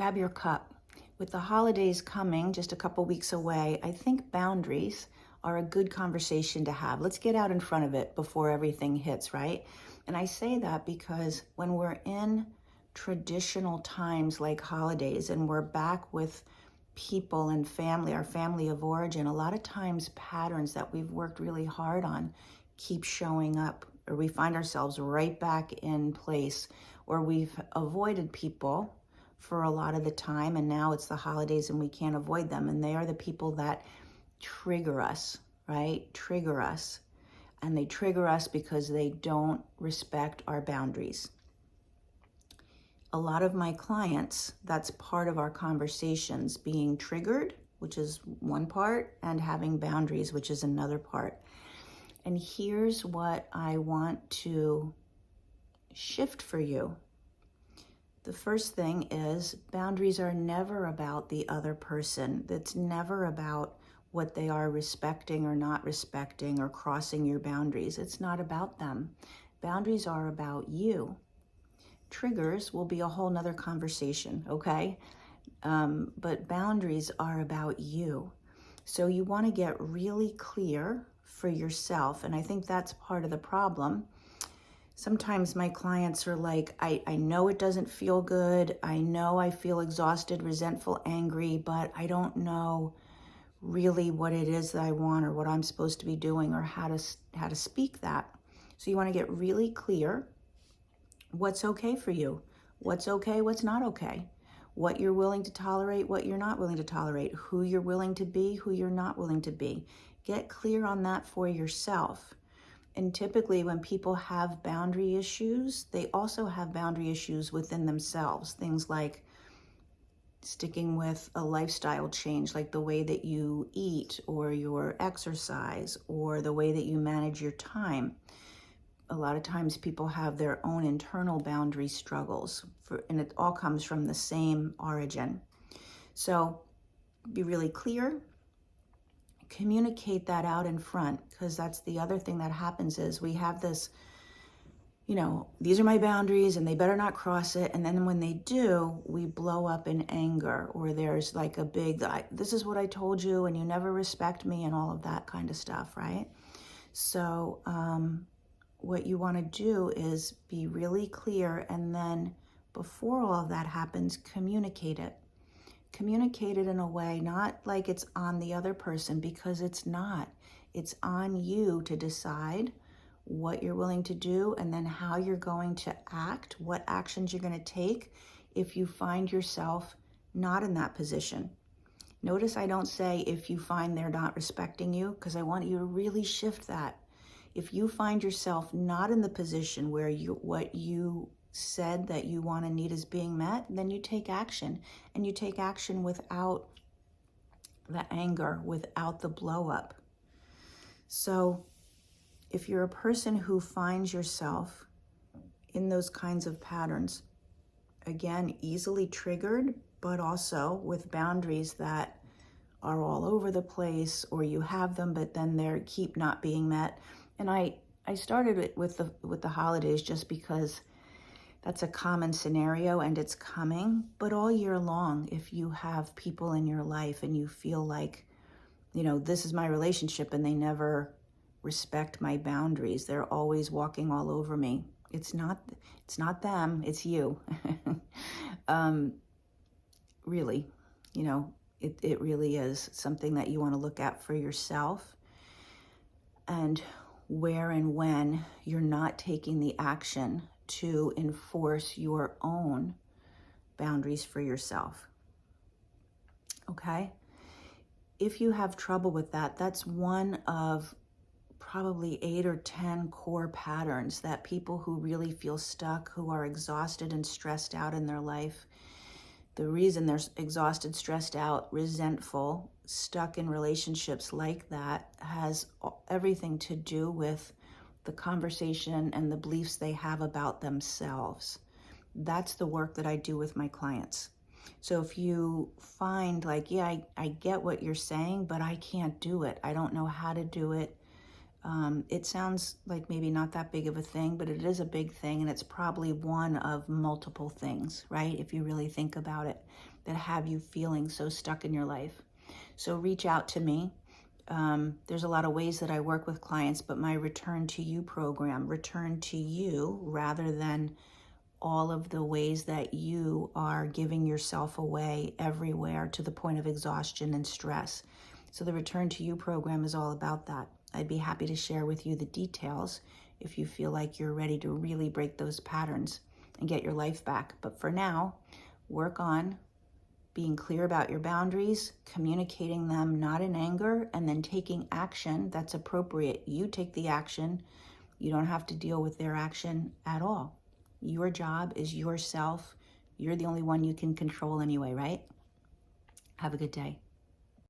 grab your cup. With the holidays coming just a couple weeks away, I think boundaries are a good conversation to have. Let's get out in front of it before everything hits, right? And I say that because when we're in traditional times like holidays and we're back with people and family, our family of origin, a lot of times patterns that we've worked really hard on keep showing up, or we find ourselves right back in place, or we've avoided people for a lot of the time, and now it's the holidays and we can't avoid them, and they are the people that trigger us, right? Trigger us. And they trigger us because they don't respect our boundaries. A lot of my clients, that's part of our conversations, being triggered, which is one part, and having boundaries, which is another part. And here's what I want to shift for you. The first thing is boundaries are never about the other person. It's never about what they are respecting or not respecting or crossing your boundaries. It's not about them. Boundaries are about you. Triggers will be a whole nother conversation, okay? But boundaries are about you. So you want to get really clear for yourself. And I think that's part of the problem. Sometimes my clients are like, I know it doesn't feel good. I know I feel exhausted, resentful, angry, but I don't know really what it is that I want or what I'm supposed to be doing or how to speak that. So you want to get really clear what's okay for you, what's okay, what's not okay, what you're willing to tolerate, what you're not willing to tolerate, who you're willing to be, who you're not willing to be. Get clear on that for yourself. And typically when people have boundary issues, they also have boundary issues within themselves. Things like sticking with a lifestyle change, like the way that you eat or your exercise or the way that you manage your time. A lot of times people have their own internal boundary struggles, and it all comes from the same origin. So be really clear, communicate that out in front, because that's the other thing that happens is we have this, these are my boundaries and they better not cross it. And then when they do, we blow up in anger, or there's like a big, this is what I told you and you never respect me and all of that kind of stuff, right? So what you want to do is be really clear, and then before all of that happens, communicate it. Communicate it in a way, not like it's on the other person, because it's not. It's on you to decide what you're willing to do and then how you're going to act, what actions you're going to take if you find yourself not in that position. Notice I don't say if you find they're not respecting you, because I want you to really shift that. If you find yourself not in the position where what you said that you want and need is being met, then you take action. And you take action without the anger, without the blow up. So if you're a person who finds yourself in those kinds of patterns, again, easily triggered, but also with boundaries that are all over the place, or you have them, but then they keep not being met. And I started it with the holidays just because that's a common scenario and it's coming. But all year long, if you have people in your life and you feel like, this is my relationship and they never respect my boundaries, they're always walking all over me. It's not them, it's you. Really, it really is something that you want to look at for yourself, and where and when you're not taking the action to enforce your own boundaries for yourself. Okay? If you have trouble with that, that's one of probably 8 or 10 core patterns that people who really feel stuck, who are exhausted and stressed out in their life, the reason they're exhausted, stressed out, resentful, stuck in relationships like that has everything to do with the conversation and the beliefs they have about themselves. That's the work that I do with my clients. So if you find like, I get what you're saying, but I can't do it. I don't know how to do it. It sounds like maybe not that big of a thing, but it is a big thing, and it's probably one of multiple things, right? If you really think about it, that have you feeling so stuck in your life. So reach out to me. There's a lot of ways that I work with clients, but my Return to You program, return to you rather than all of the ways that you are giving yourself away everywhere to the point of exhaustion and stress. So the Return to You program is all about that. I'd be happy to share with you the details if you feel like you're ready to really break those patterns and get your life back. But for now, work on being clear about your boundaries, communicating them not in anger, and then taking action that's appropriate. You take the action. You don't have to deal with their action at all. Your job is yourself. You're the only one you can control anyway, right? Have a good day.